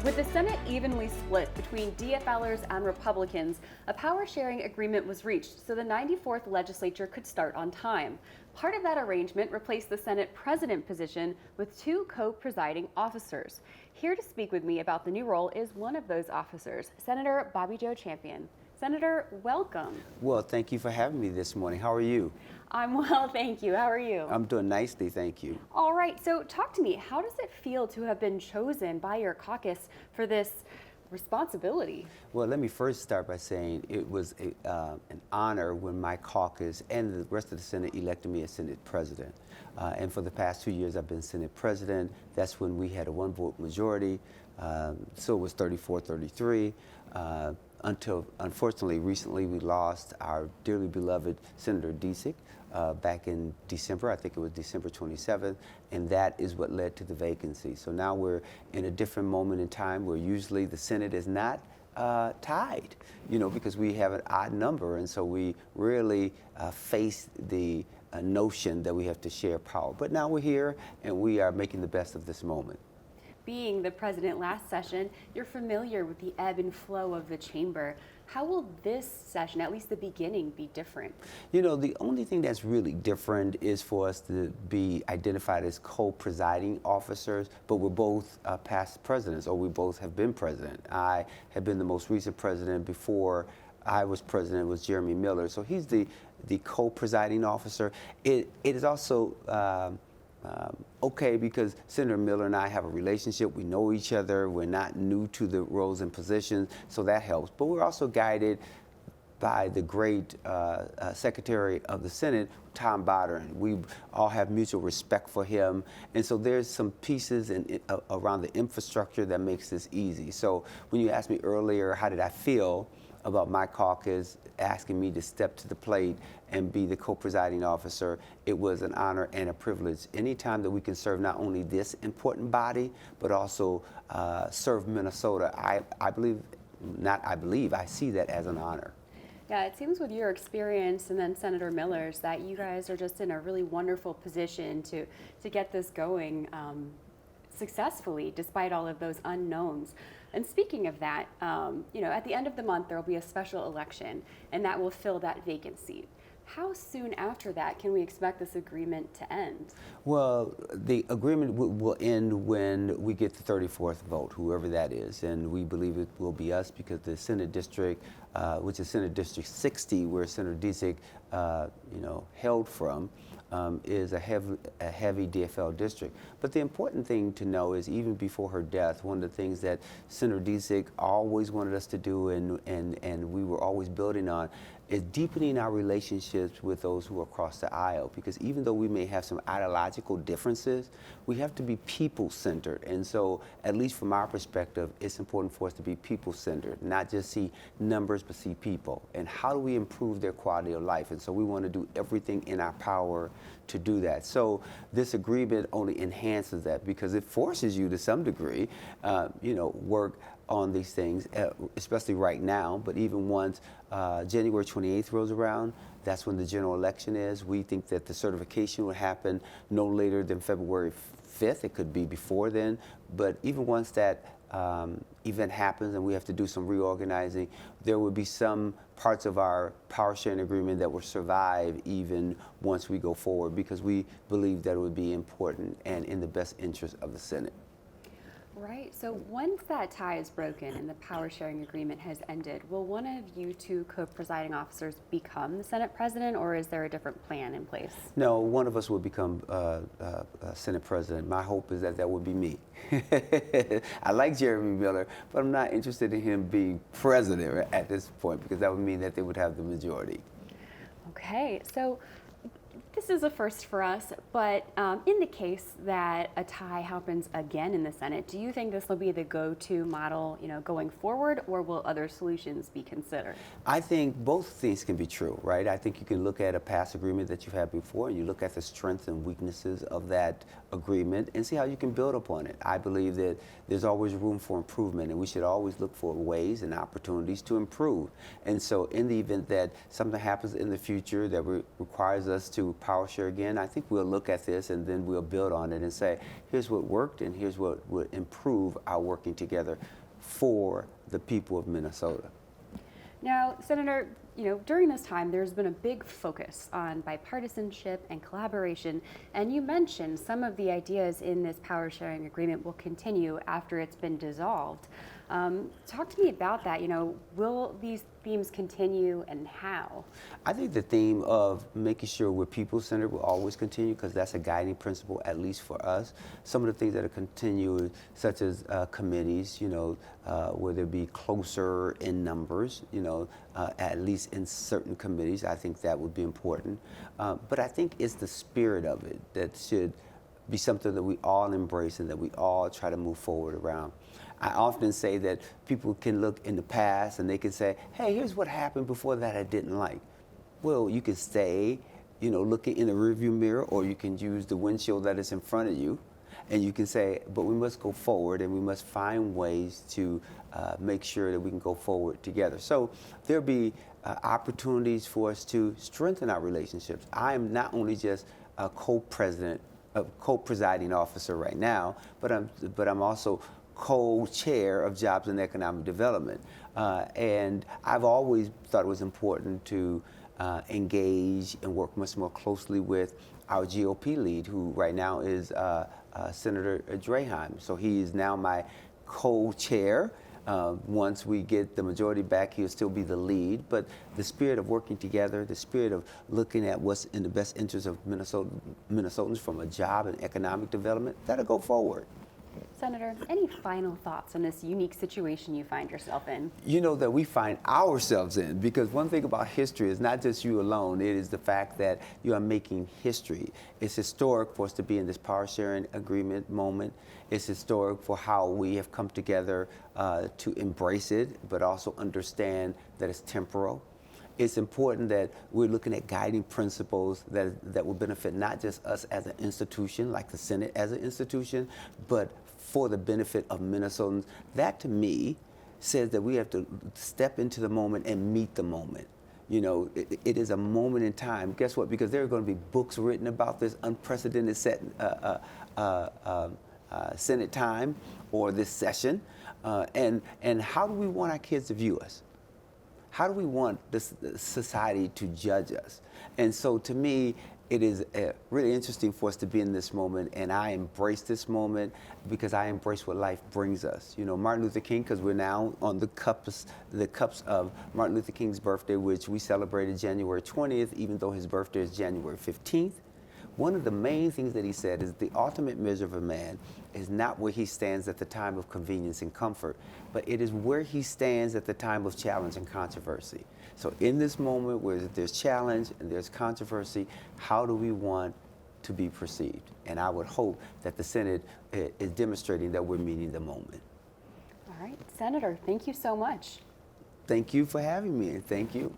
With the Senate evenly split between DFLers and Republicans, a power-sharing agreement was reached so the 94th legislature could start on time. Part of that arrangement replaced the Senate president position with two co-presiding officers. Here to speak with me about the new role is one of those officers, Senator Bobby Joe Champion. Senator, welcome. Well, thank you for having me this morning. How are you? I'm well, thank you. How are you? I'm doing nicely, thank you. All right, so talk to me. How does it feel to have been chosen by your caucus for this responsibility? Well, let me first start by saying it was an honor when my caucus and the rest of the Senate elected me as Senate President. And for the past 2 years, I've been Senate President. That's when we had a one-vote majority. So it was 34-33. Until, unfortunately, recently we lost our dearly beloved Senator Disick back in December. I think it was December 27th, and that is what led to the vacancy. So now we're in a different moment in time where usually the Senate is not tied, because we have an odd number, and so we really face the notion that we have to share power. But now we're here, and we are making the best of this moment. Being the president last session, you're familiar with the ebb and flow of the chamber. How will this session, at least the beginning, be different? The only thing that's really different is for us to be identified as co-presiding officers, but we're both past presidents, or we both have been president. I have been the most recent president. Before I was president was Jeremy Miller, so he's the co-presiding officer. It is also okay, because Senator Miller and I have a relationship. We know each other. We're not new to the roles and positions, so that helps. But we're also guided by the great Secretary of the Senate, Tom Bodder. We all have mutual respect for him. And so there's some pieces around the infrastructure that makes this easy. So when you asked me earlier, how did I feel about my caucus asking me to step to the plate and be the co-presiding officer, it was an honor and a privilege. Anytime that we can serve not only this important body, but also serve Minnesota, I see that as an honor. Yeah, it seems with your experience and then Senator Miller's that you guys are just in a really wonderful position to get this going successfully, despite all of those unknowns. And speaking of that, at the end of the month, there will be a special election, and that will fill that vacant seat. How soon after that can we expect this agreement to end? Well, the agreement will end when we get the 34th vote, whoever that is, and we believe it will be us, because the Senate District, which is Senate District 60, where Senator Disick, hailed from, is a heavy DFL district. But the important thing to know is, even before her death, one of the things that Senator Disick always wanted us to do, and we were always building on, is deepening our relationships with those who are across the aisle. Because even though we may have some ideological differences, we have to be people-centered. And so, at least from our perspective, it's important for us to be people-centered, not just see numbers, but see people. And how do we improve their quality of life? And so we want to do everything in our power to do that. So this agreement only enhances that, because it forces you to some degree, work on these things, especially right now. But even once January 28th rolls around, that's when the general election is. We think that the certification will happen no later than February 5th. It could be before then. But even once that event happens and we have to do some reorganizing, there will be some parts of our power sharing agreement that will survive even once we go forward, because we believe that it would be important and in the best interest of the Senate. Right. So once that tie is broken and the power sharing agreement has ended, will one of you two co-presiding officers become the Senate president, or is there a different plan in place? No, one of us will become Senate president. My hope is that would be me. I like Jeremy Miller, but I'm not interested in him being president at this point, because that would mean that they would have the majority. Okay. So this is a first for us, but in the case that a tie happens again in the Senate, do you think this will be the go-to model, going forward, or will other solutions be considered? I think both things can be true, right? I think you can look at a past agreement that you've had before, and you look at the strengths and weaknesses of that agreement and see how you can build upon it. I believe that there's always room for improvement, and we should always look for ways and opportunities to improve. And so in the event that something happens in the future that requires us to power share again, I think we'll look at this and then we'll build on it and say, here's what worked and here's what would improve our working together for the people of Minnesota. Now, Senator, during this time, there's been a big focus on bipartisanship and collaboration, and you mentioned some of the ideas in this power sharing agreement will continue after it's been dissolved. Talk to me about that. Will these themes continue and how? I think the theme of making sure we're people-centered will always continue because that's a guiding principle, at least for us. Some of the things that are continuing, such as committees, where they'll be closer in numbers, at least in certain committees. I think that would be important. But I think it's the spirit of it that should be something that we all embrace and that we all try to move forward around. I often say that people can look in the past and they can say, hey, here's what happened before that I didn't like. Well, you can stay, looking in the rearview mirror, or you can use the windshield that is in front of you, and you can say, but we must go forward and we must find ways to make sure that we can go forward together. So there'll be opportunities for us to strengthen our relationships. I am not only just a co-presiding officer right now, but I'm also co-chair of Jobs and Economic Development. And I've always thought it was important to engage and work much more closely with our GOP lead, who right now is Senator Draheim. So he is now my co-chair. Once we get the majority back, he'll still be the lead. But the spirit of working together, the spirit of looking at what's in the best interest of Minnesotans from a job and economic development, that'll go forward. Senator, any final thoughts on this unique situation you find yourself in? That we find ourselves in, because one thing about history is not just you alone, it is the fact that you are making history. It's historic for us to be in this power sharing agreement moment. It's historic for how we have come together to embrace it, but also understand that it's temporal. It's important that we're looking at guiding principles that will benefit not just us as an institution, like the Senate as an institution, but for the benefit of Minnesotans. That, to me, says that we have to step into the moment and meet the moment. It is a moment in time. Guess what? Because there are going to be books written about this unprecedented Senate time or this session. And how do we want our kids to view us? How do we want this society to judge us? And so to me, it is really interesting for us to be in this moment, and I embrace this moment because I embrace what life brings us. Martin Luther King, because we're now on the cups of Martin Luther King's birthday, which we celebrated January 20th, even though his birthday is January 15th. One of the main things that he said is the ultimate measure of a man is not where he stands at the time of convenience and comfort, but it is where he stands at the time of challenge and controversy. So in this moment where there's challenge and there's controversy, how do we want to be perceived? And I would hope that the Senate is demonstrating that we're meeting the moment. All right, Senator, thank you so much. Thank you for having me, and thank you.